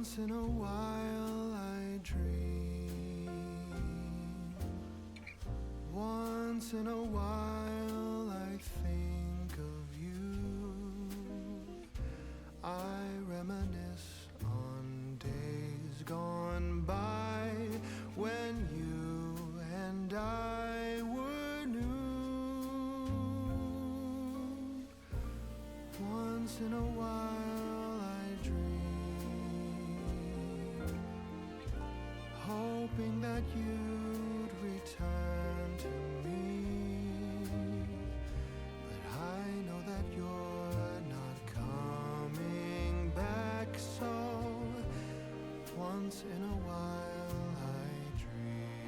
Once in a while I dream. Once in a while I think of you. I reminisce on days gone by when you and I were new. Once in a while I dream, hoping that you'd return to me. But I know that you're not coming back, so once in a while I dream.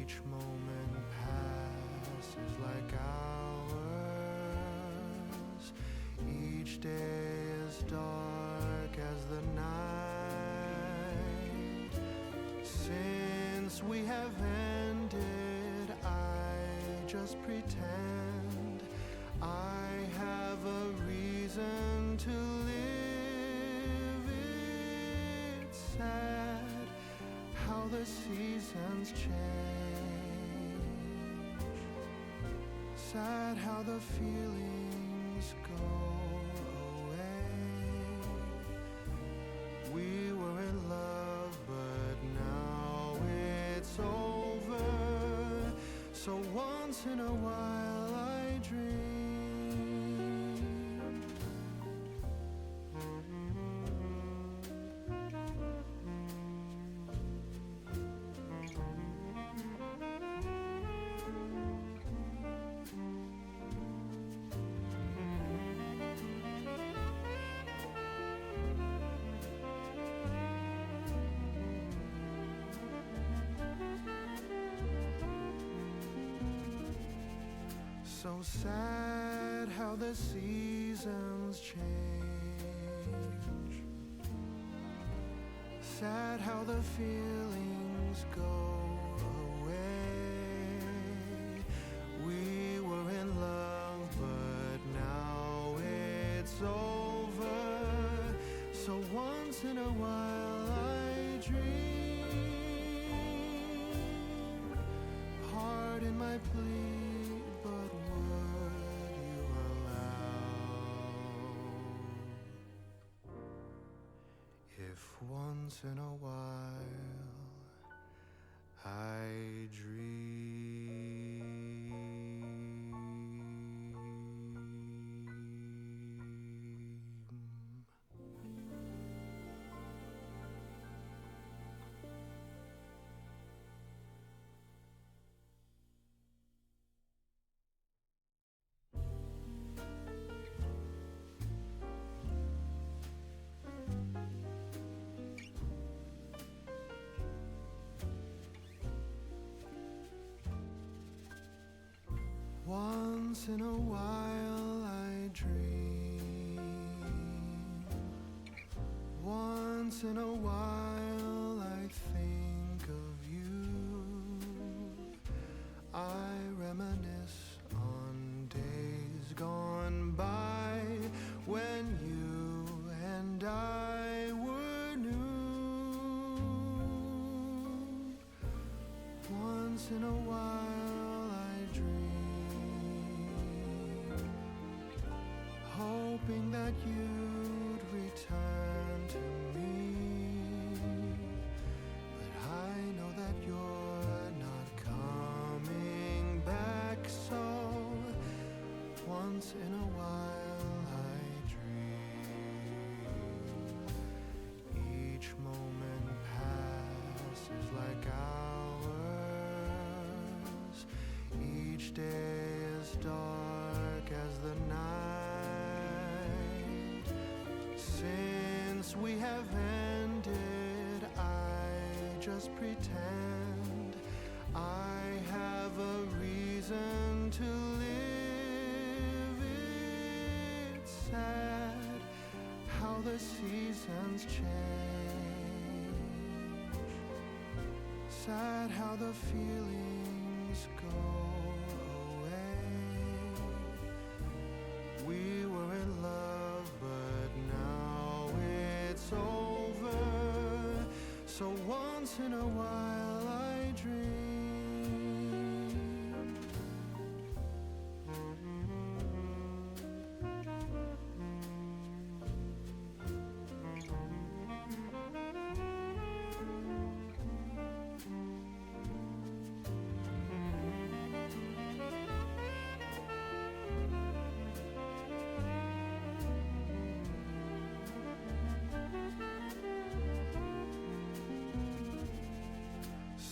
Each moment passes like hours. Each day is dark as the night. Since we have ended, I just pretend I have a reason to live. It's sad how the seasons change. Sad how the feelings go away. We were in love, but now it's over. So once in a while I dream. So sad how the seasons change. Sad how the feelings go away. We were in love, but now it's over. So once in a while I dream. Pardon my plea, but would you allow if once in a while I dream? Once in a while I dream. Once in a while I think of you. I reminisce on days gone by when you and I were new. Once in a while I dream, hoping that you'd return to me. But I know that you're not coming back, so once in a while I dream. Each moment passes like hours. Each day is dark as the night. Since we have ended, I just pretend I have a reason to live. It's sad how the seasons change. Sad how the feelings go away. We were in love, but now So once in a while I dream.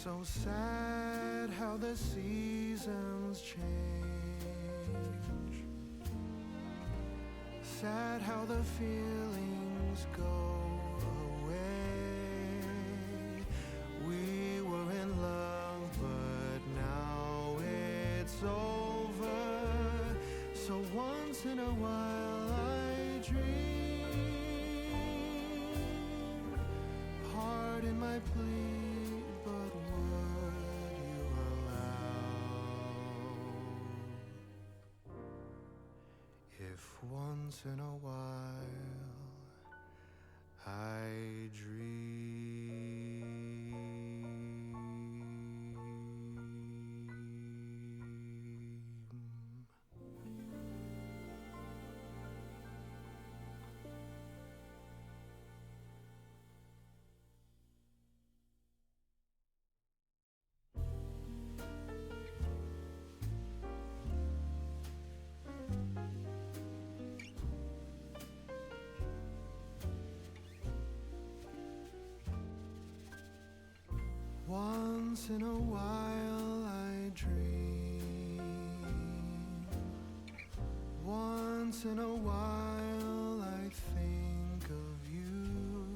So sad how the seasons change. Sad how the feelings go away. We were in love, but now it's over. So once in a while I dream. Pardon my plea, but would you allow if once in a while I dream? Once in a while I dream. Once in a while I think of you.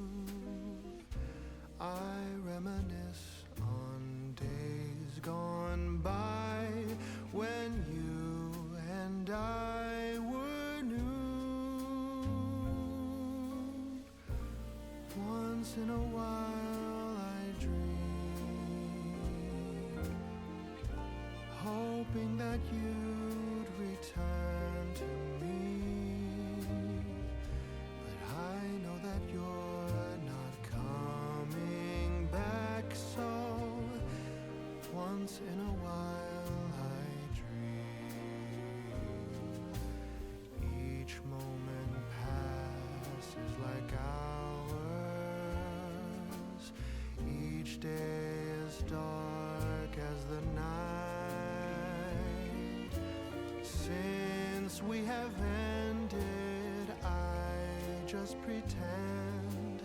I reminisce on days gone by when you and I were new. Once in a while I dream, hoping that you'd return to me. But I know that you're not coming back, so once in a while I dream. Each moment passes like hours. Each day is dark as the night. Since we have ended, I just pretend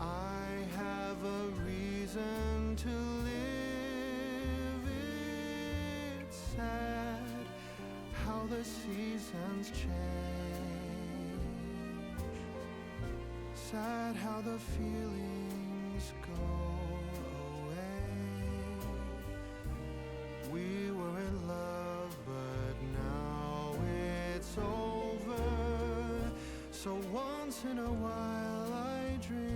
I have a reason to live. It's sad how the seasons change. Sad how the feelings go away. We were in love, but now it's over. So once in a while I dream.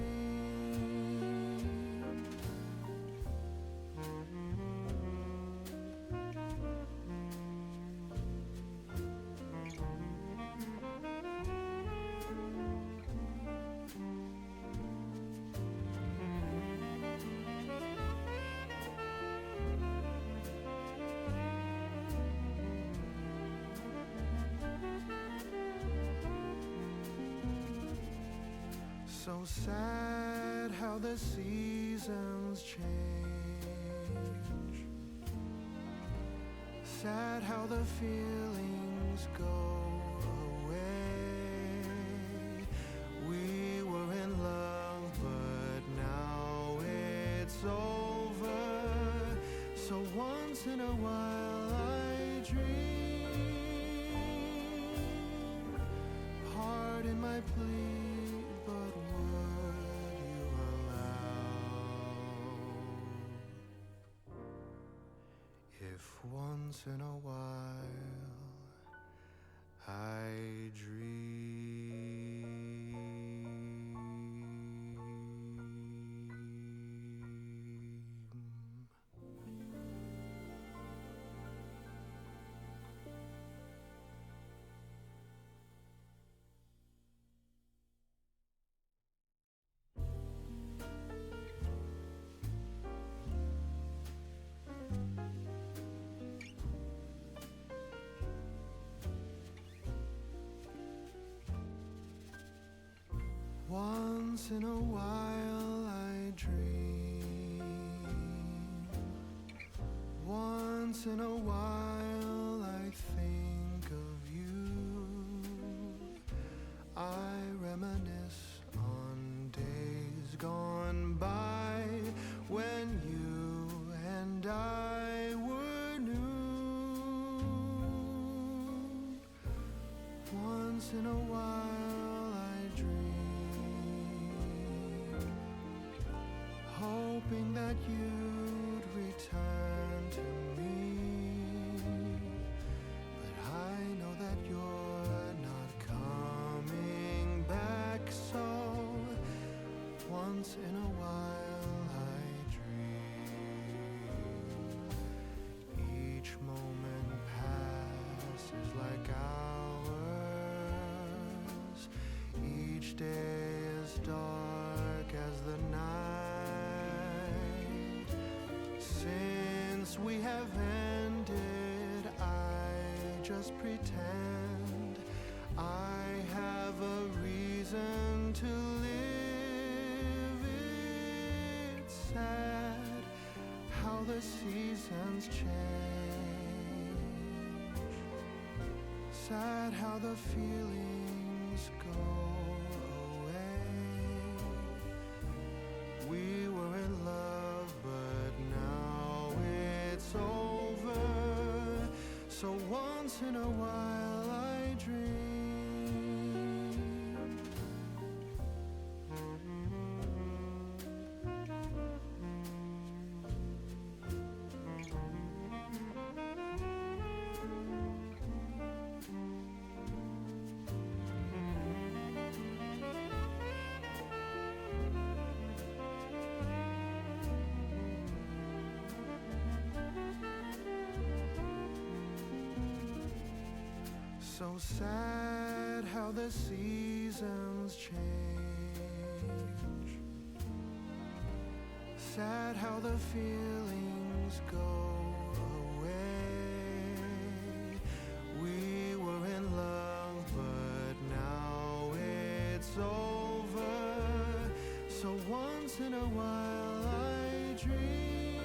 So sad how the seasons change. Sad how the feelings go away. We were in love, but now it's over. So once in a while I dream. Pardon my plea, but would you allow if once in a while I dream? Once in a while I dream. Once in a while I think of you. I reminisce on days gone by when you and I were new. Once in a while I dream, hoping that you'd return to me. But I know that you're not coming back, so once in a while I dream. Each moment passes like hours. Each day is dark as the night. Since we have ended, I just pretend I have a reason to live. It's sad how the seasons change. Sad how the feelings go away. We were in love, but now it's over. So once in a while I dream. So sad how the seasons change. Sad how the feelings go away. We were in love, but now it's over. So once in a while I dream.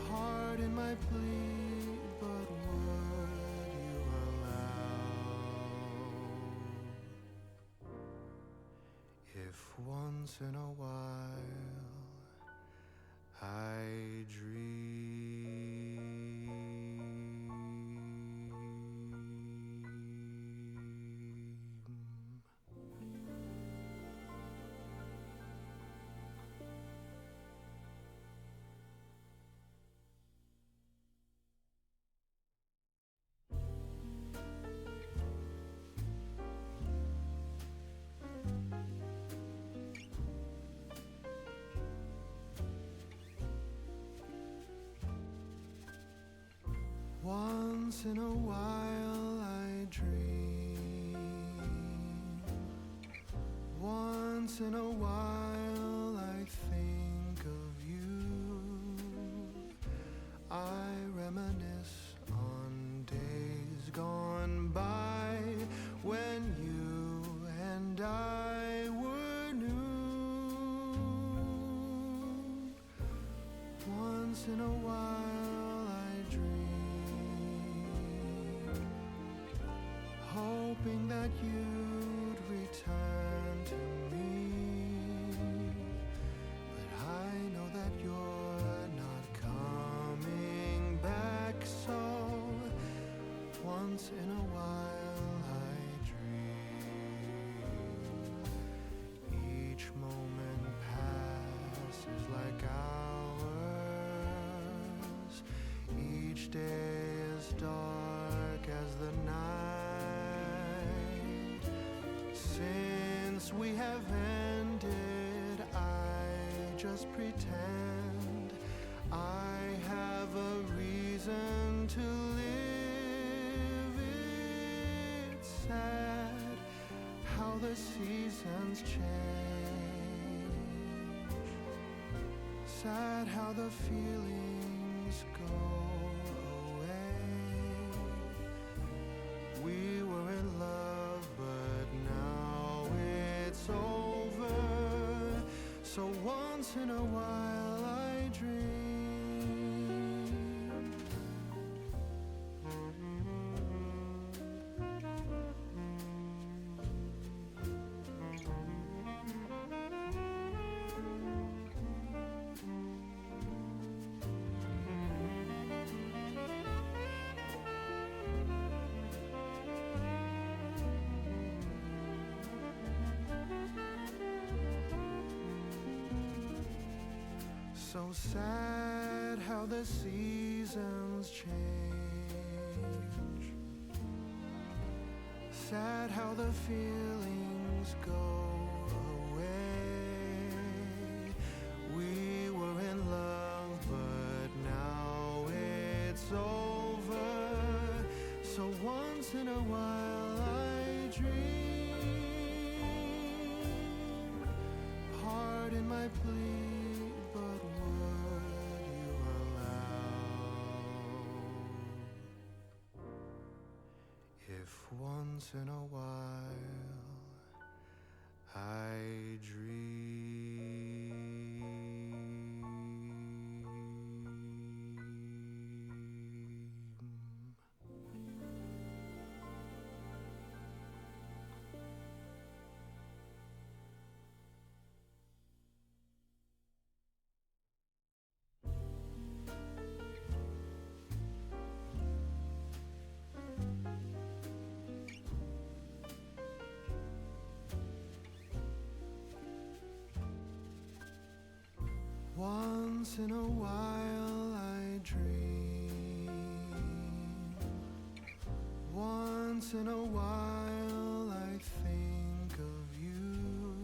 Pardon my plea, but would you allow if once in a while I dream? Once in a while I dream. Once in a while I think of you. I reminisce on days gone by when you and I were new. Once in a while I dream, hoping that you'd return to me. But I know that you're not coming back, so once in a while I dream. Each moment passes like hours. Each day is dark as the night. Since we have ended, I just pretend I have a reason to live. It's sad how the seasons change. Sad how the feelings go away. We were in love, but now So once in a while I dream. So sad how the seasons change. Sad how the feelings go away. We were in love, but now it's over. So once in a while I dream. Pardon my plea, but would you allow if once in a while I dream? Once in a while I dream. Once in a while I think of you.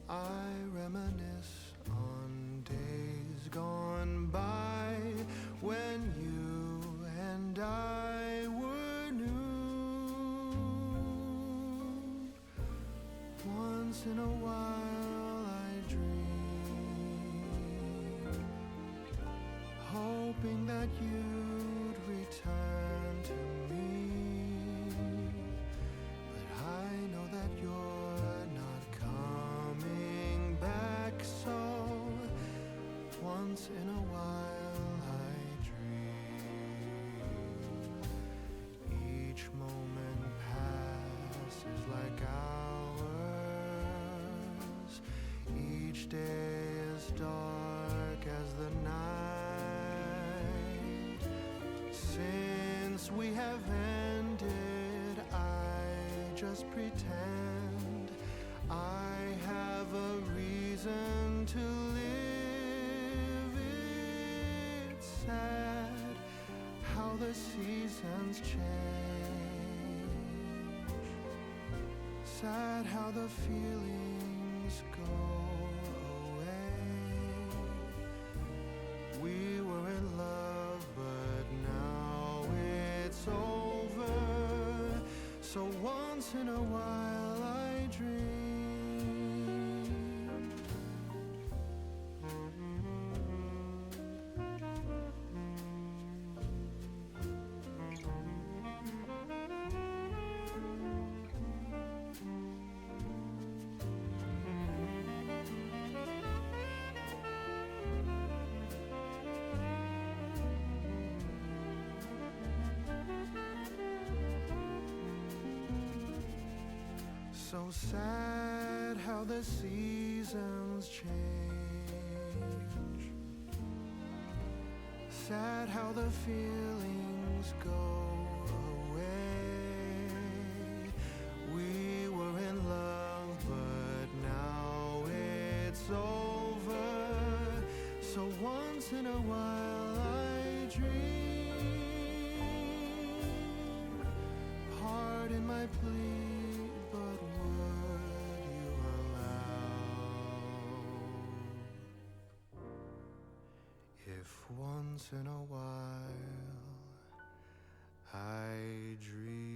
I reminisce on days gone by when you and I were new. Once in a while I dream, hoping that you'd return to me. But I know that you're not coming back, so once in a while I dream. Each moment passes like hours. Each day is dark as the night. Since we have ended, I just pretend I have a reason to live. It's sad how the seasons change. Sad how the feelings go away. We were in love, but now it's over. So once in a while I dream. So sad how the seasons change. Sad how the feelings go away. We were in love, but now it's over. So once in a while I dream. Pardon my plea, but would you allow if once in a while I dream?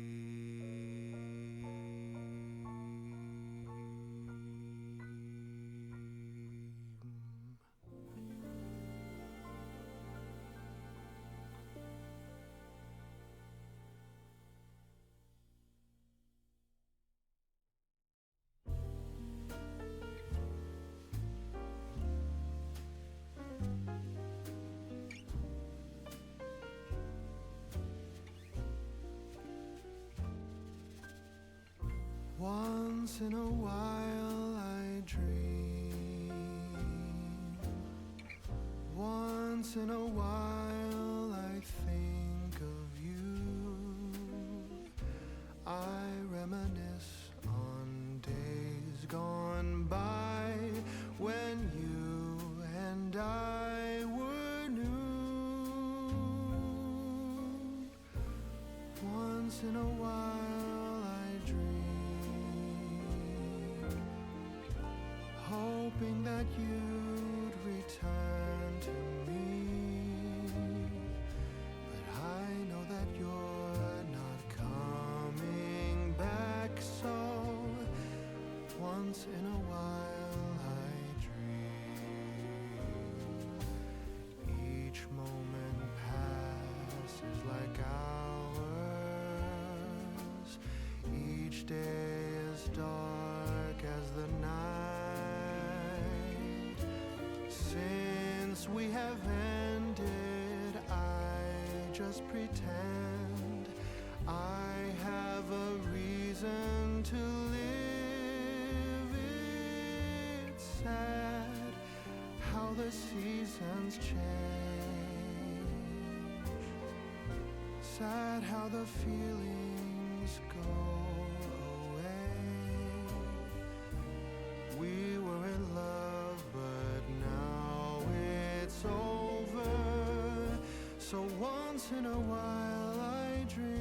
Once in a while I dream. Once in a while I think of you. I reminisce on days gone by when you and I were new. Once in a while I dream, hoping that you'd return to me. But I know that you're not coming back, so once in a while I dream. Each moment passes like hours. Each day is dark as the night. Since we have ended, I just pretend I have a reason to live. It's sad how the seasons change. Sad how the feelings go away. We were in love, but now it's over. So once in a while I dream.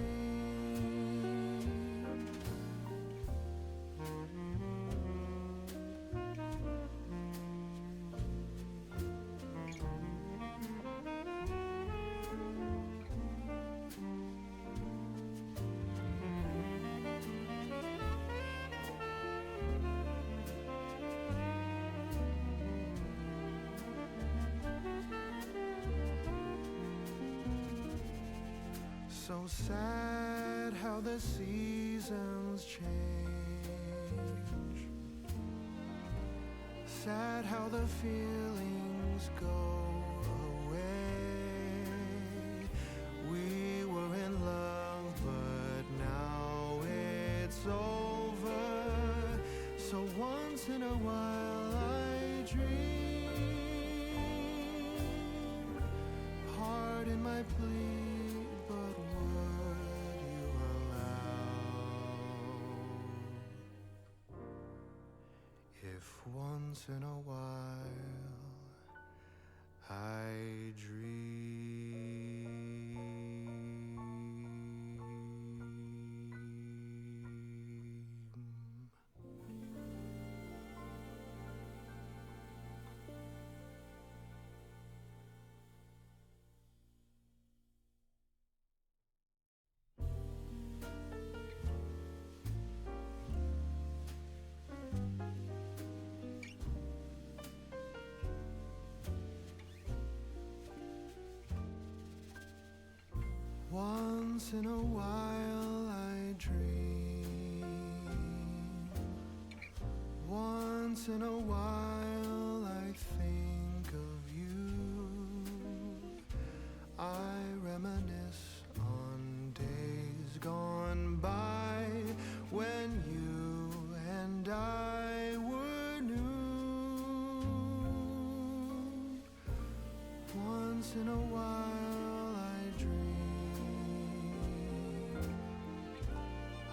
So sad how the seasons change. Sad how the feelings go away. We were in love, but now it's over. So once in a while I dream. Pardon my plea, but would you allow if once in a while I dream? Once in a while I dream. Once in a while I think of you. I reminisce on days gone by when you and I were new. Once in a while I dream,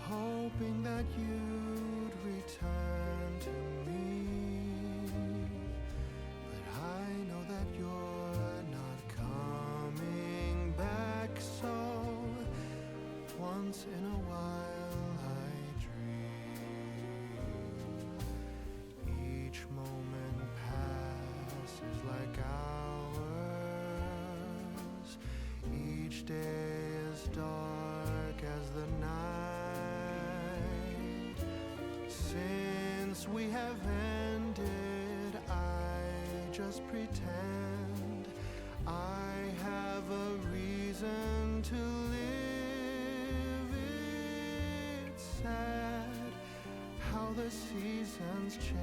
hoping that you'd return to me. But I know that you're not coming back, so once in a while I dream. Each moment passes like hours. Each day is dark as the night. Since we have ended, I just pretend I have a reason to live. It's sad how the seasons change.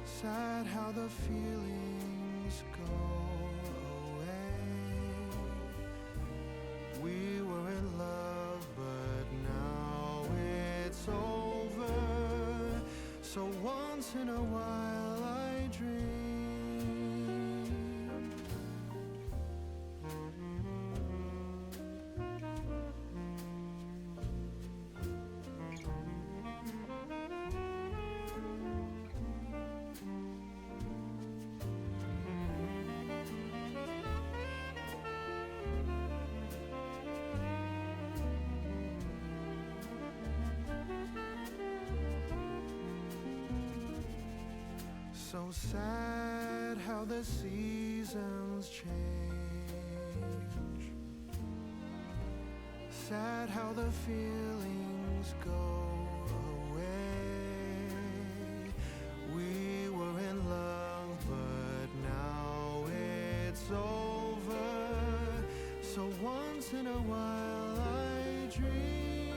Sad how the feelings go away. We were in love, but now it's over. So once in a while I dream. So sad how the seasons change. Sad how the feelings go away. We were in love, but now it's over. So once in a while I dream.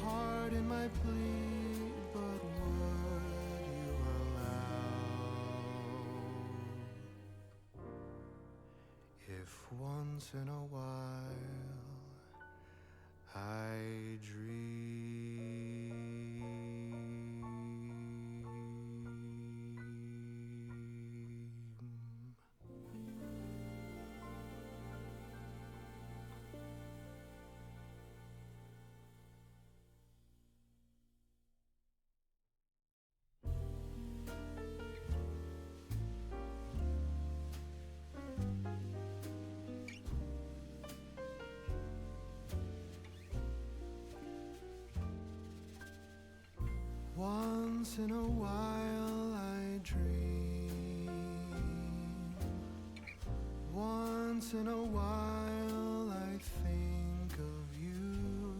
Pardon my plea, but would you allow if once in a while I dream? Once in a while I dream. Once in a while I think of you.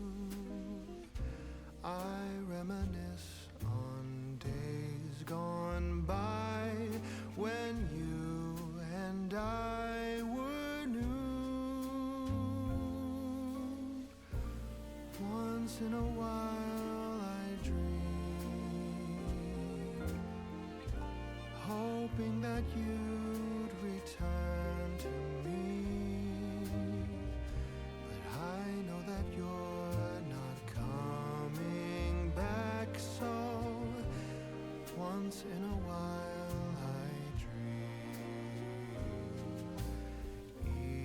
I reminisce on days gone by when you and I were new. Once in a while I dream, hoping that you'd return to me. But I know that you're not coming back, so once in a while I dream.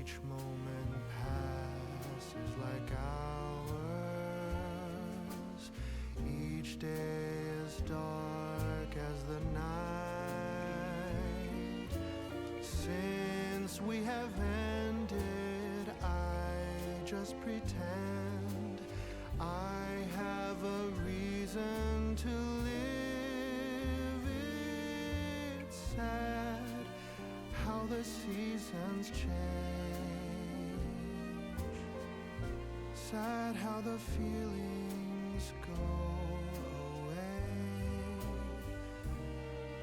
Each moment passes like hours. Each day is dark as the night. Since we have ended, I just pretend I have a reason to live. It's sad how the seasons change. Sad how the feelings go away.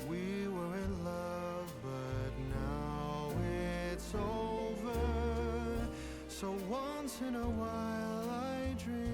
We were in love, but now it's over. So once in a while I dream.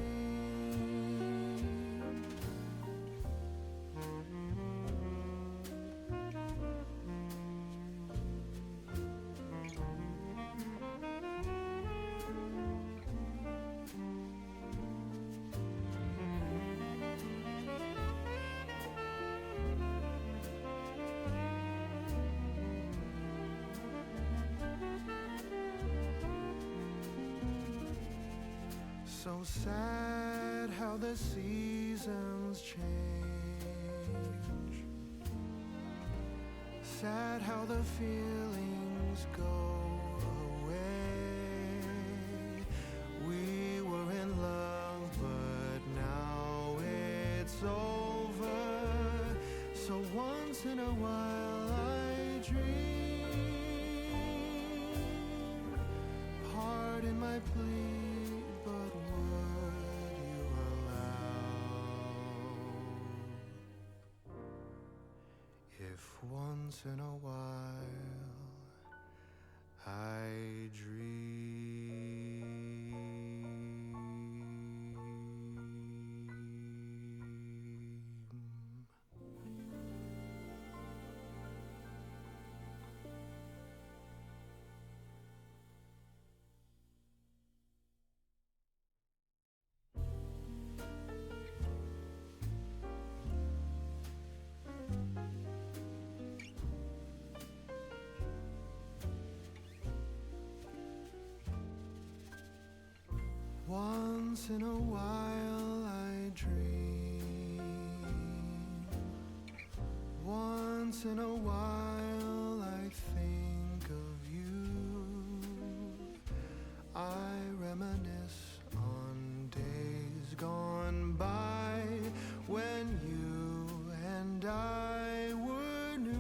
So sad how the seasons change. Sad how the feelings go away. We were in love, but now it's over. So once in a while I dream. Pardon my plea, but would you allow if once in a while I dream? Once in a while I dream. Once in a while I think of you. I reminisce on days gone by when you and I were new.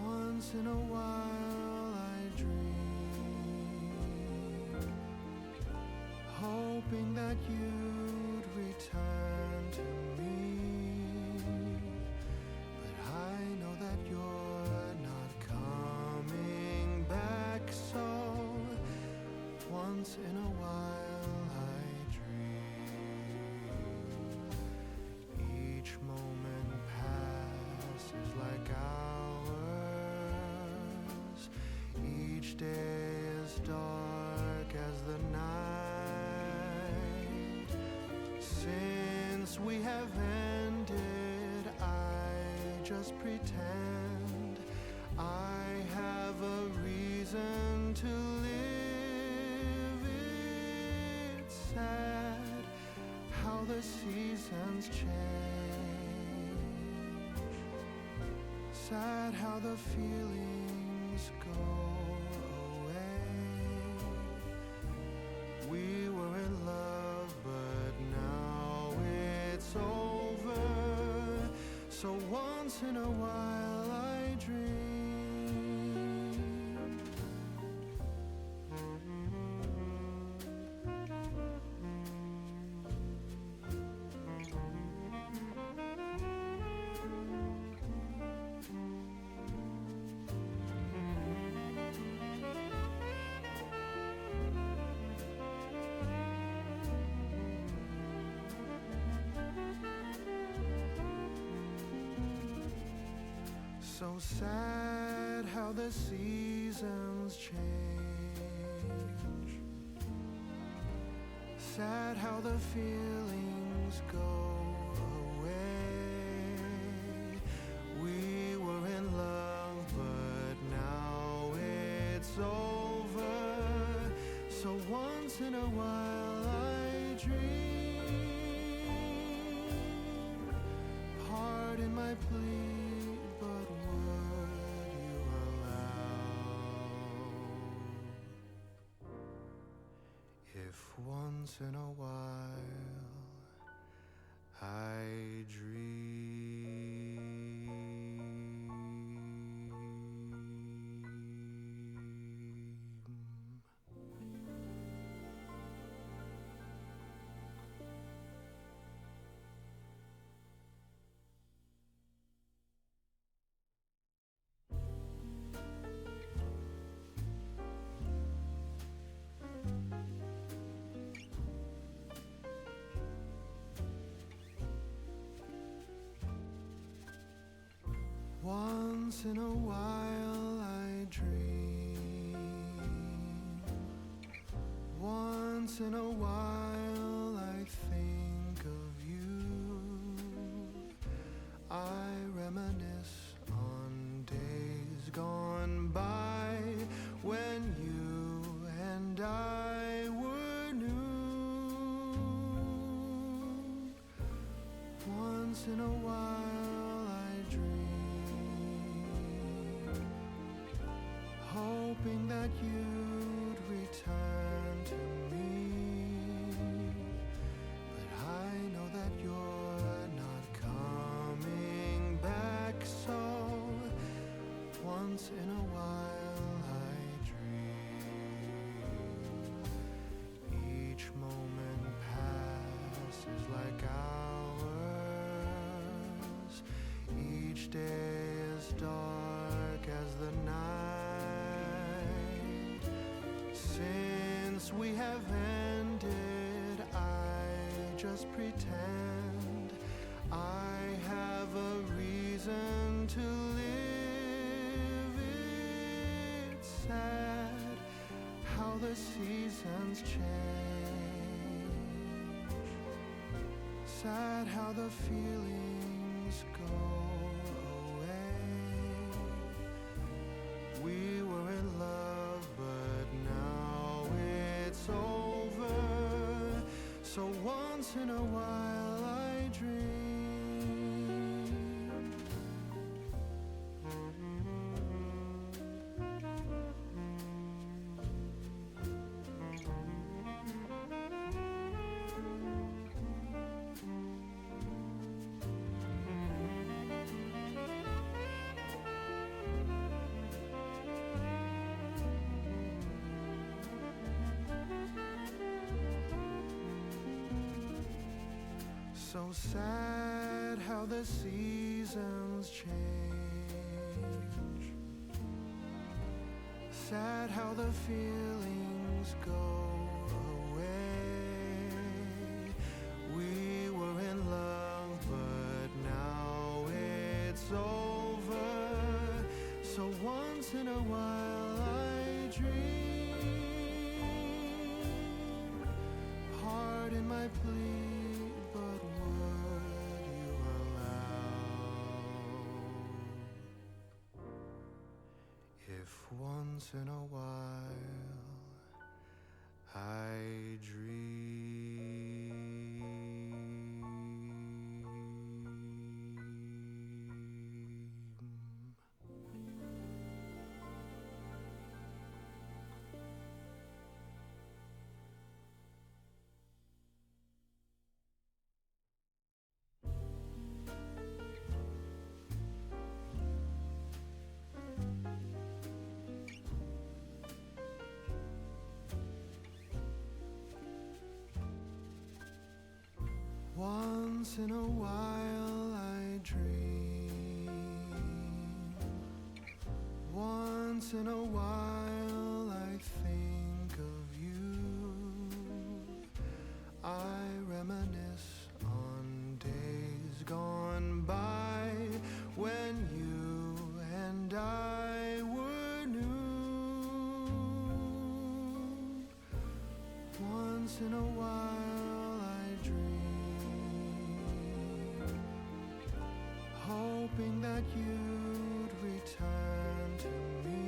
Once in a while I dream, hoping that you'd return to me. But I know that you're not coming back, so once in a while I dream. Each moment passes like hours. Each day is dark as the night. Since we have ended, I just pretend I have a reason to live. It's sad how the seasons change. Sad how the feelings go away. We were in love, but now it's over. So once in a while I dream. So sad how the seasons change. Sad how the feelings go away. We were in love, but now it's over. So once in a while I dream. Pardon my plea, but would you allow if once in a while I dream? Once in a while I dream. Once in a while I think of you. I reminisce on days gone by when you and I were new. Once in a while I dream, hoping that you'd return to me. But I know that you're not coming back, so once in a while I dream. Each moment passes like hours. Each day is dark as the night. Since we have ended, I just pretend I have a reason to live. It's sad how the seasons change. Sad how the feelings go away. We were in love, but now So once in a while I dream. So sad how the seasons change. Sad how the feelings go away. We were in love, but now it's over. So once in a while I dream. Pardon my plea, but would you allow if once in a while I dream? Once in a while I dream. Once in a while I think of you. I reminisce on days gone by when you and I were new. Once in a while I dream, hoping that you'd return to me.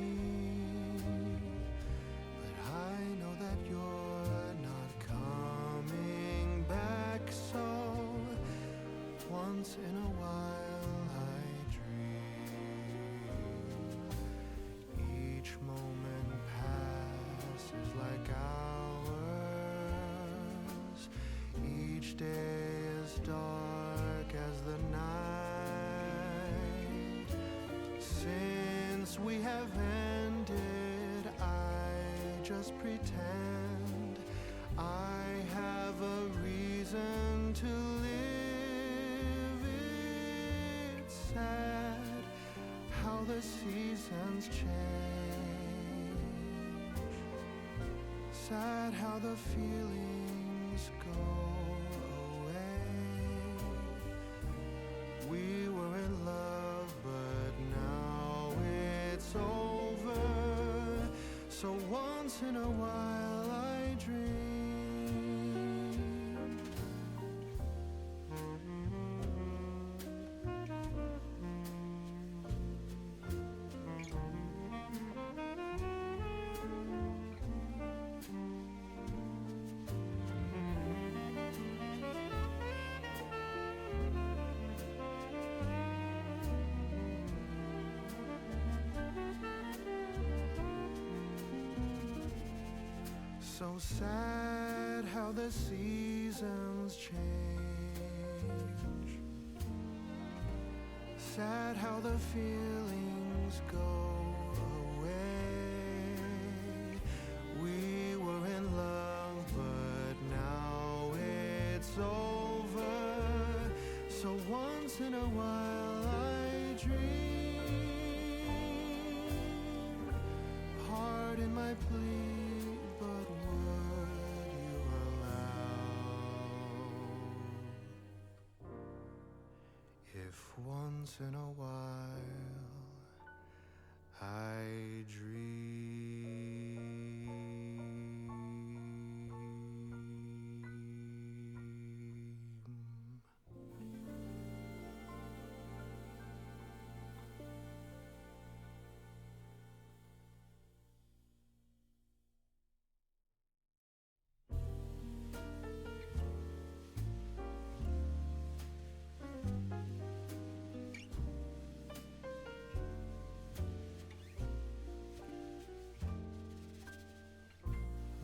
But I know that you're not coming back, so once in a while I dream. Each moment passes like hours. Each day is dark as the night. Since we have ended, I just pretend I have a reason to live. It's sad how the seasons change. Sad how the feelings go away. We were in love, but now it's over. So once in a while I dream. So sad how the seasons change. Sad how the feelings go away. We were in love, but now it's over. So once in a while I dream. Pardon my plea, but would you allow if once in a while I dream?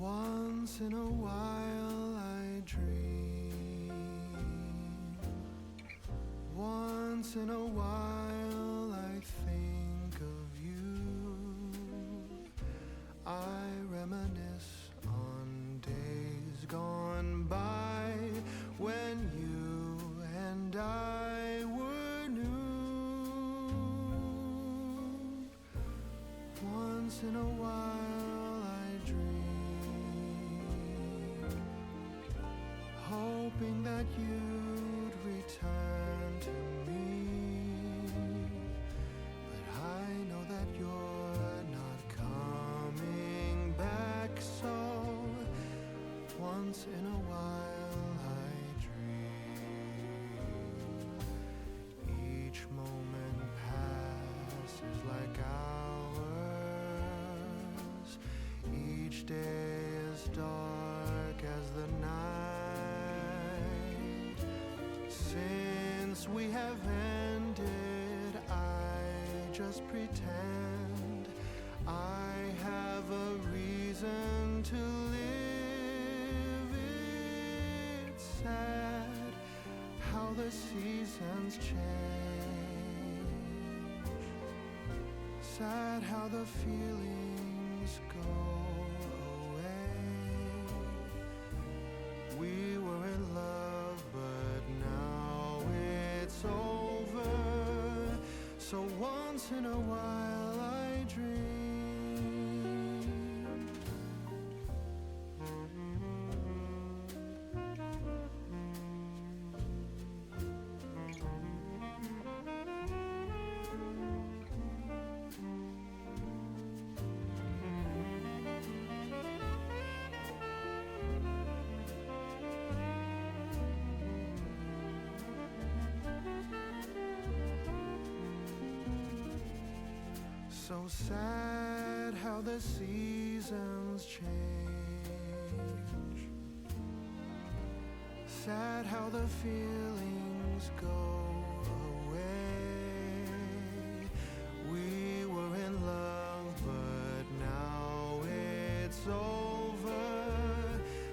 Once in a while I dream. Once in a while I think of you. I reminisce on days gone by when you and I were new. Once in a while I dream, hoping that you'd return to me. But I know that you're not coming back, so once in a while I dream. Each moment passes like hours. Each day is dark as the night. Since we have ended, I just pretend I have a reason to live. It's sad how the seasons change. Sad how the feelings go away. We were in love, but now it's over. So once in a while I dream. So sad how the seasons change. Sad how the feelings go away. We were in love, but now it's over.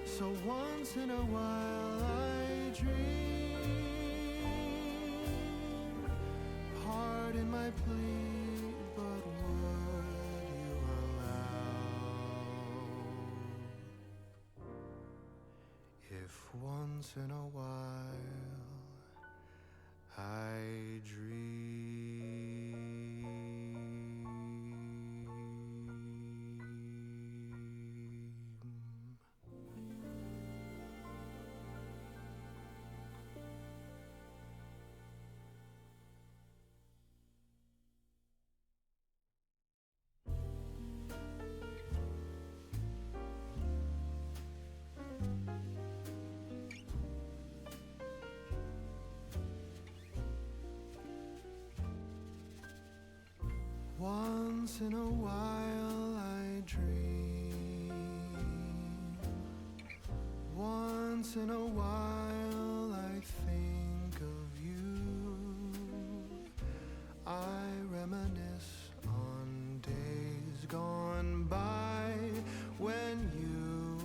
So once in a while I dream. Pardon my plea, but would you allow if once in a while I dream? Once in a while I dream. Once in a while I think of you. I reminisce on days gone by when you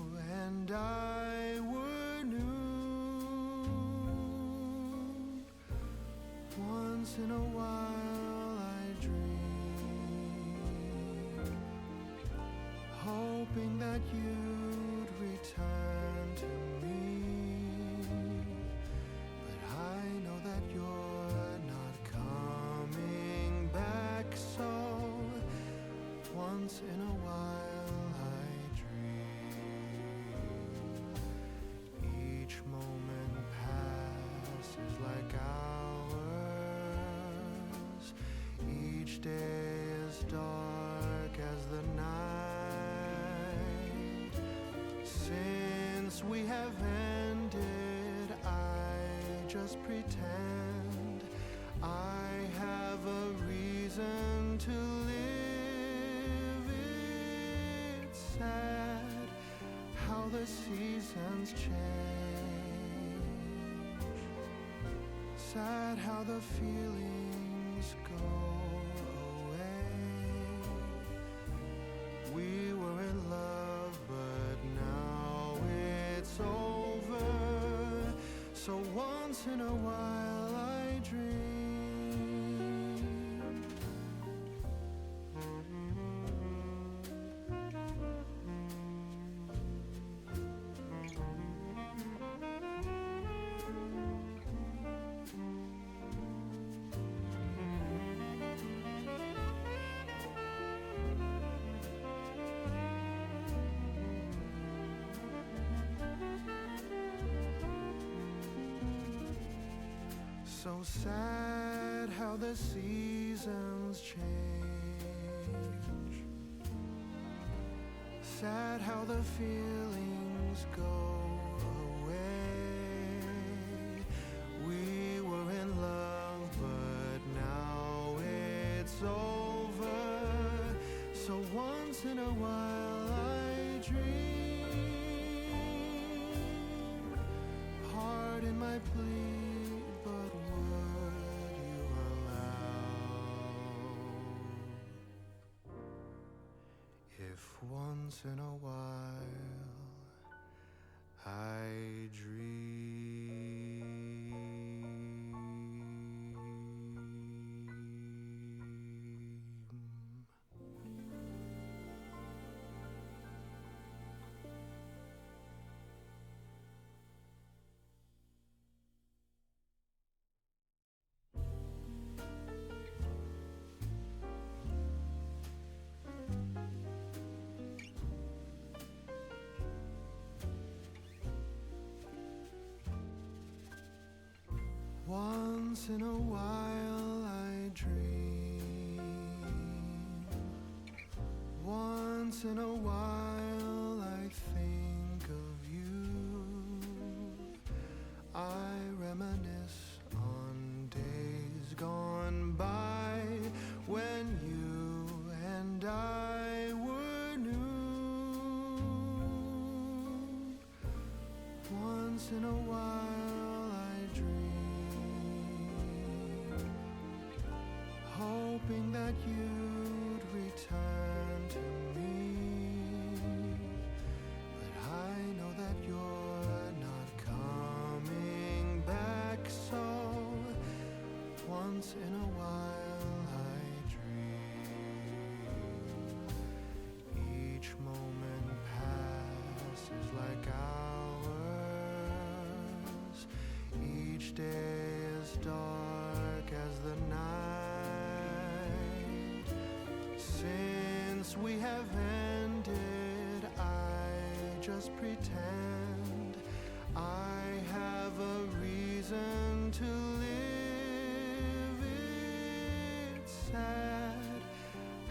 and I were new. Once in a while I dream, hoping that you'd return to me. But I know that you're not coming back, so once in a while I dream. Each moment passes like hours. Each day is dark as the night. Since we have ended, I just pretend I have a reason to live. It's sad how the seasons change. Sad how the feelings go away. We were in love, but now So once in a while I dream. So sad how the seasons change. Sad how the feelings go away. We were in love, but now it's over. So once in a while I dream. Pardon my plea, but would you allow if once in a while I dream? Once in a while I dream. Once in a while I think of you. I reminisce on days gone by when you and I were new. Once in a while I dream, hoping that you'd return to me. But I know that you're not coming back, so once in a while I dream. Each moment passes like hours. Each day is dark as the night. Since we have ended, I just pretend I have a reason to live. It's sad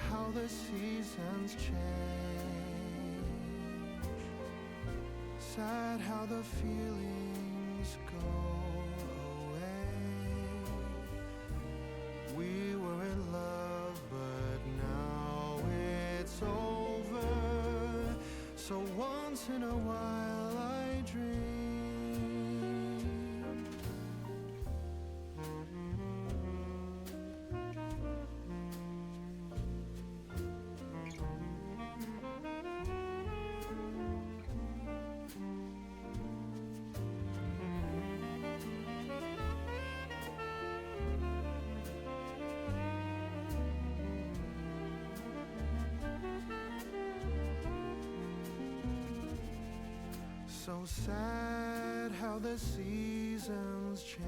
how the seasons change. Sad how the feelings go away. We were in love, but now it's over. So once in a while I dream. So sad how the seasons change.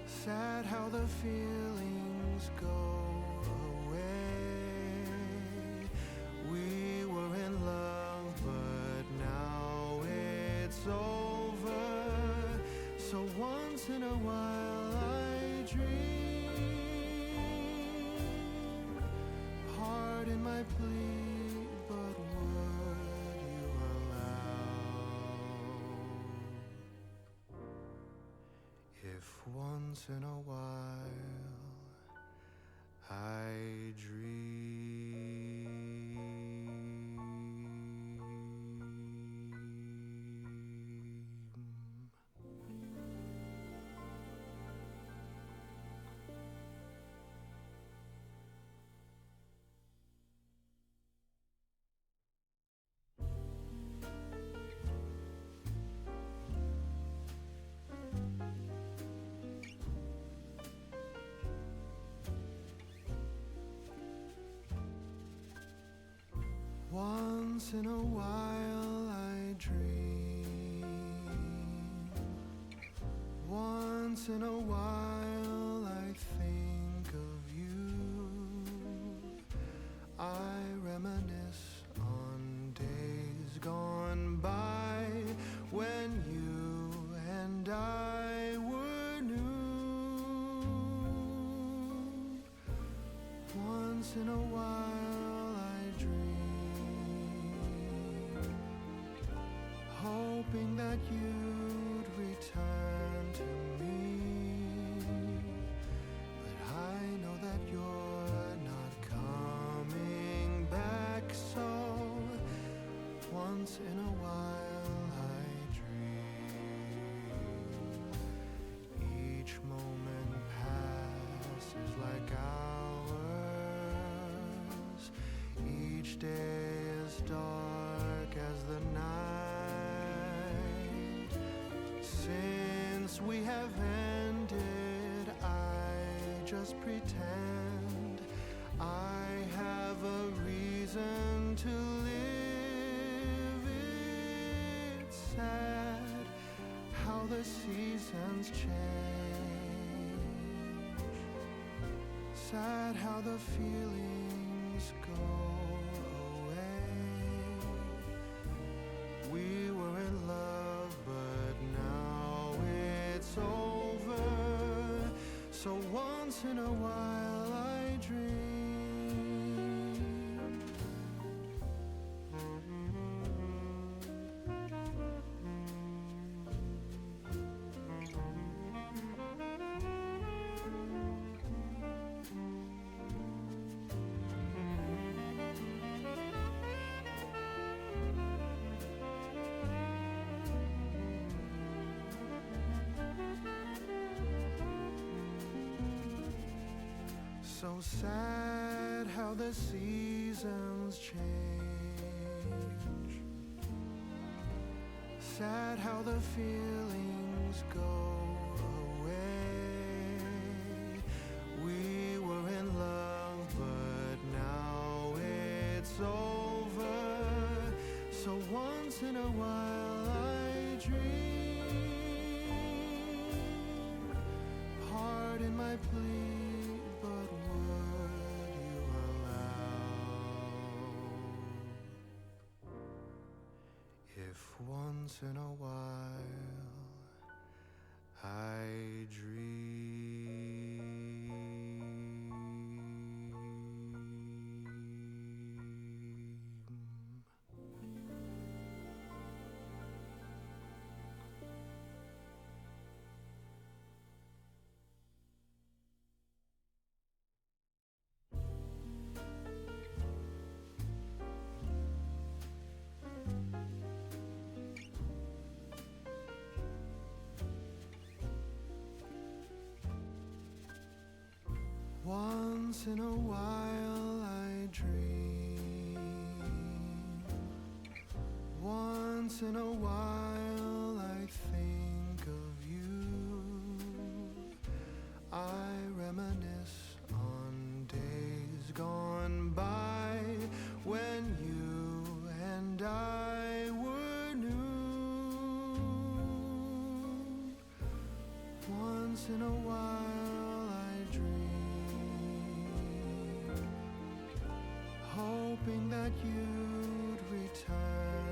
Sad how the feelings go away. We were in love, but now it's over. So once in a while I dream. Pardon my plea, but would you allow if once in a while I dream? Once in a while I dream. Once in a while I think of you. I reminisce on days gone by when you and I were new. Once in a while I dream, hoping that you'd return to me. But I know that you're not coming back, so once in a while I dream. Each moment passes like hours. Each day is dark as the night. Since we have ended, I just pretend I have a reason to live. It's sad how the seasons change. Sad how the feelings go away. We were in love, but now it's over. So once in a while I dream. So sad how the seasons change. Sad how the feelings go away. We were in love, but now it's over. So once in a while I dream. Pardon my plea, but would you allow if once in a while I dream? Once in a while I dream. Once in a while I think of you. I reminisce on days gone by when you and I were new. Once in a while I dream, hoping that you'd return